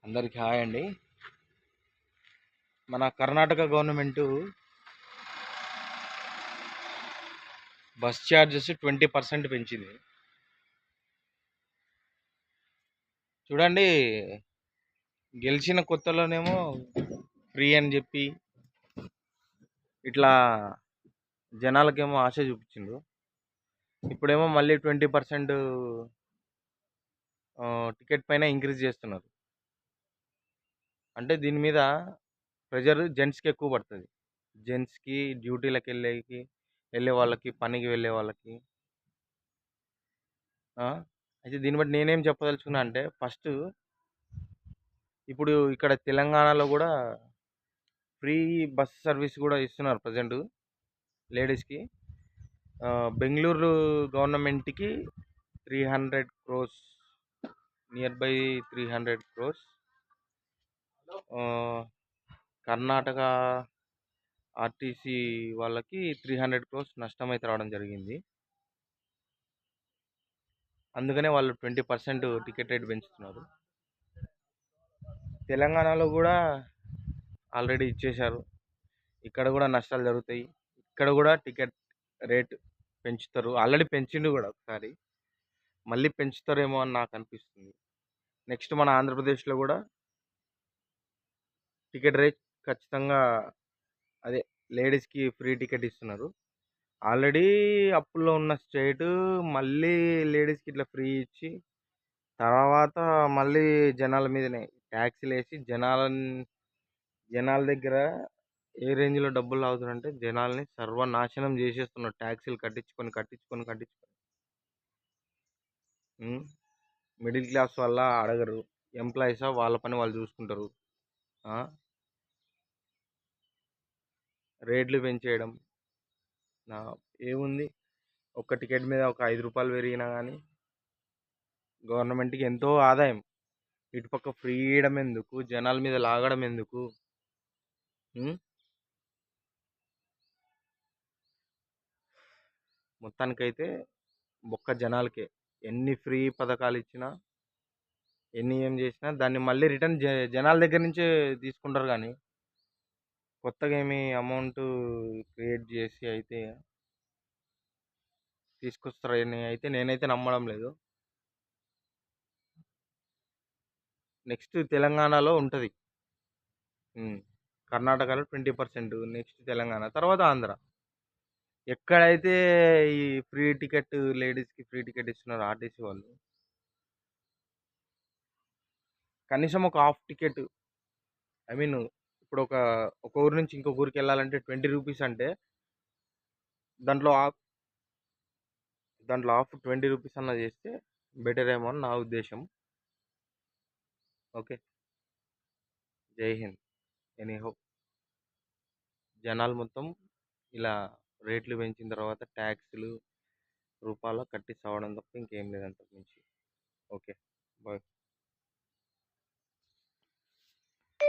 అందరికి హాయ్ అండి. మన కర్ణాటక గవర్నమెంట్ బస్ ఛార్జెస్ 20% పెంచింది. చూడండి, గెలిచిన కొత్తలోనేమో ఫ్రీ అని చెప్పి ఇట్లా జనాలకేమో ఆశ చూపించిండు. ఇప్పుడేమో మళ్ళీ 20% టికెట్ పైన ఇంక్రీజ్ చేస్తున్నారు. అంటే దీని మీద ప్రెజర్ జెంట్స్కి ఎక్కువ పడుతుంది. జెంట్స్కి డ్యూటీలకు వెళ్ళే వాళ్ళకి, పనికి వెళ్ళే వాళ్ళకి. అయితే దీన్ని బట్టి నేనేం చెప్పదలుచుకున్నా అంటే, ఫస్ట్ ఇప్పుడు ఇక్కడ తెలంగాణలో కూడా ఫ్రీ బస్ సర్వీస్ కూడా ఇస్తున్నారు ప్రజెంట్ లేడీస్కి. బెంగళూరు గవర్నమెంట్కి 300 crores, near by 300 crores. Karnataka RTC వాళ్ళకి 300 crores నష్టం అయితే రావడం జరిగింది. అందుకనే వాళ్ళు 20% టికెట్ రేట్ పెంచుతున్నారు. తెలంగాణలో కూడా ఆల్రెడీ ఇచ్చేశారు. ఇక్కడ కూడా నష్టాలు జరుగుతాయి. ఇక్కడ కూడా టికెట్ రేట్ పెంచుతారు. ఆల్రెడీ పెంచిండు కూడా ఒకసారి, మళ్ళీ పెంచుతారేమో అని నాకు అనిపిస్తుంది. నెక్స్ట్ మన ఆంధ్రప్రదేశ్లో కూడా టికెట్ రేట్ ఖచ్చితంగా అదే లేడీస్కి ఫ్రీ టికెట్ ఇస్తున్నారు. ఆల్రెడీ అప్పుల్లో ఉన్న స్టేటు మళ్ళీ లేడీస్కి ఇట్లా ఫ్రీ ఇచ్చి తర్వాత మళ్ళీ జనాల మీదనే ట్యాక్సీలు వేసి జనాల దగ్గర ఏ రేంజ్లో డబ్బులు లాగుతారంటే జనాల్ని సర్వనాశనం చేసేస్తున్నారు. ట్యాక్సీలు కట్టించుకొని మిడిల్ క్లాస్ వల్ల అడగరు. ఎంప్లాయీసా వాళ్ళ పని వాళ్ళు చూసుకుంటారు. రేట్లు పెంచేయడం ఏముంది, ఒక్క టికెట్ మీద ఒక 5 రూపాయలు పెరిగినా కానీ గవర్నమెంట్కి ఎంతో ఆదాయం. ఇటుపక్క ఫ్రీడమ్ ఎందుకు, జనాల మీద లాగడం ఎందుకు? మొత్తానికైతే ఒక్క జనాలకే ఎన్ని ఫ్రీ పథకాలు ఇచ్చినా, ఎన్ని ఏం చేసినా దాన్ని మళ్ళీ రిటర్న్ జనాల దగ్గర నుంచే తీసుకుంటారు. కానీ కొత్తగా ఏమి అమౌంట్ క్రియేట్ చేసి అయితే తీసుకొస్తారని అయితే నేనైతే నమ్మడం లేదు. నెక్స్ట్ తెలంగాణలో ఉంటుంది, కర్ణాటకలో 20%, నెక్స్ట్ తెలంగాణ, తర్వాత ఆంధ్ర. ఎక్కడైతే ఈ ఫ్రీ టికెట్ లేడీస్కి ఫ్రీ టికెట్ ఇస్తున్నారు ఆర్టీసీ వాళ్ళు, కనీసం ఒక హాఫ్ టికెట్, ఐ మీన్ ఇప్పుడు ఒక ఊరు నుంచి ఇంకొక ఊరికి వెళ్ళాలంటే 20 రూపీస్ అంటే దాంట్లో హాఫ్ 20 రూపీస్ అన్న చేస్తే బెటర్ ఏమో అని నా ఉద్దేశం. ఓకే, జై హింద్. ఎనీహౌ, జనాలు మొత్తం ఇలా రేట్లు పెంచిన తర్వాత ట్యాక్స్లు రూపాయలు కట్టి సావడం తప్ప ఇంకేం లేదు అంతకు మించి. Okay, bye.